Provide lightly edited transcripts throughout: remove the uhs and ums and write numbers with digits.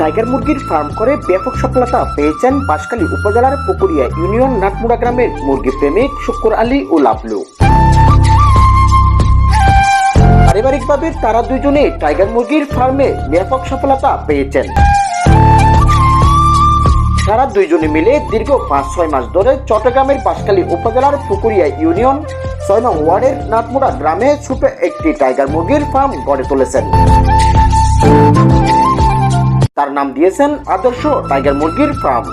Tiger মুরগির farm করে ব্যাপক সফলতা পেয়েছেন বাঁশখালী উপজেলার পুকুরিয়া ইউনিয়ন নাটমুড়া গ্রামের মুরগি প্রেমিক শুক্কুর আলী ও লাভলু। পারিবারিকভাবে তারা দুজনে টাইগার মুরগির ফার্মে ব্যাপক সফলতা পেয়েছেন। তারা দুইজনে মিলে দীর্ঘ 5-6 মাস ধরে চট্টগ্রামের বাঁশখালী উপজেলার পুকুরিয়া ইউনিয়ন 6 নং ওয়ার্ডের নাটমুড়া গ্রামে ছোট একটি টাইগার মুরগির ফার্ম গড়ে তুলেছেন। তার নাম দিয়েছেন আদর্শ টাইগার মুরগির ফার্ম।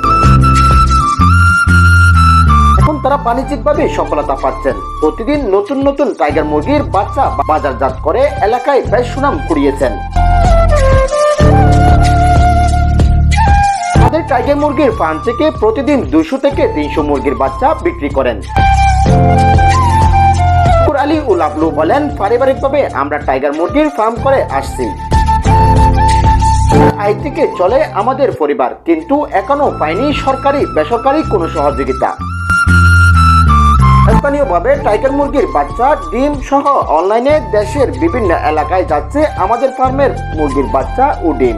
এখন তারা বাণিজ্যিকভাবে সফলতা পাচ্ছেন। প্রতিদিন নতুন নতুন টাইগার মুরগির বাচ্চা বাজারজাত করে এলাকায় বেশ সুনাম কুড়িয়েছেন। তাদের টাইগার মুরগির ফার্ম থেকে প্রতিদিন 200 থেকে 300 মুরগির বাচ্চা বিক্রি করেন। শুক্কুর আলী ও লাভলু বলেন, পারিবারিকভাবে আমরা টাইগার মুরগির ফার্ম করে আসছি। আয় থেকে চলে আমাদের পরিবার, কিন্তু এখনো পাইনি সরকারি বেসরকারি কোনো সহযোগিতা। স্থানীয়ভাবে টাইগার মুরগির বাচ্চা, ডিম সহ অনলাইনে দেশের বিভিন্ন এলাকায় যাচ্ছে আমাদের ফার্মের মুরগির বাচ্চা ও ডিম।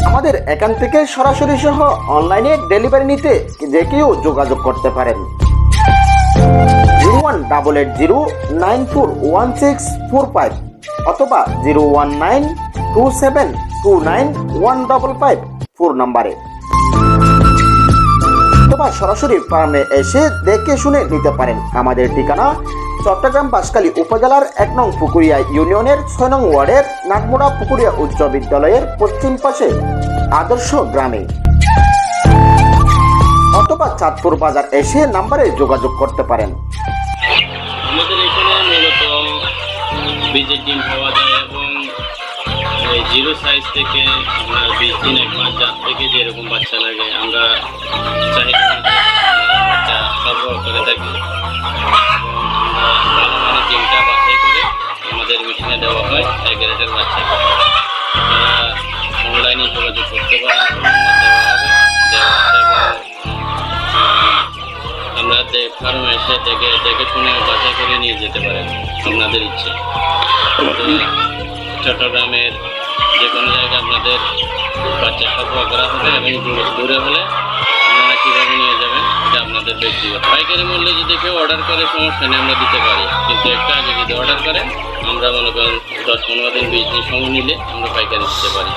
আমাদের এখান থেকে সরাসরি সহ অনলাইনে ডেলিভারি নিতে যে কেউ যোগাযোগ করতে পারেন। 01880941645 অথবা 01927291555 নম্বরে, অথবা সরাসরি ফার্মে এসে দেখে শুনে নিতে পারেন। আমাদের ঠিকানা চট্টগ্রাম বাঁশখালী উপজেলার 1 নং পুকুরিয়া ইউনিয়নের 6 নং ওয়ার্ডের নাটমুড়া পুকুরিয়া উচ্চ বিদ্যালয়ের পশ্চিম পাশে আদর্শ গ্রামে, অথবা চাঁদপুর বাজার এসে নাম্বারে যোগাযোগ করতে পারেন। আমাদের এখানে মূলত বীজের ডিম পাওয়া যায় এবং জিরো সাইজ থেকে আপনার 20 দিন 1 মাস জাত থেকে যেরকম বাচ্চা লাগে আমরা চাহিদা বাচ্চা সরবরাহ করে থাকি। আমরা ভালো মানের ডিমটা বাছাই করে আমাদের মেশিনে দেওয়া হয় এক গ্রেডের বাচ্চা। আপনারা অনলাইনে যোগাযোগ করতে পারেন, আমরা ফার্মে এসে দেখে শুনে বাছাই করে নিয়ে যেতে পারেন আপনাদের ইচ্ছে। চট্টগ্রামের যে কোনো জায়গায় আপনাদের বাচ্চা সরবরাহ করা হবে এবং দূরে হলে আপনারা কীভাবে নিয়ে যাবেন এটা আপনাদের ব্যক্তিগত। পাইকারি মূল্যে যদি কেউ অর্ডার করে সমস্যা নেই, আমরা দিতে পারি, কিন্তু একটু আগে যদি অর্ডার করেন আমরা মনে করেন 10-15 দিন 20 দিন সময় নিলে আমরা পাইকারি দিতে পারি।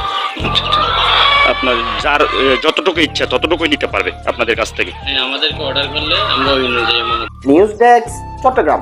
আপনার যার যতটুকু ইচ্ছা ততটুকুই নিতে পারবে আপনাদের কাছ থেকে। হ্যাঁ, আমাদেরকে অর্ডার করলে আমরা ওই অনুযায়ী নিউজ ডেস্ক, চট্টগ্রাম।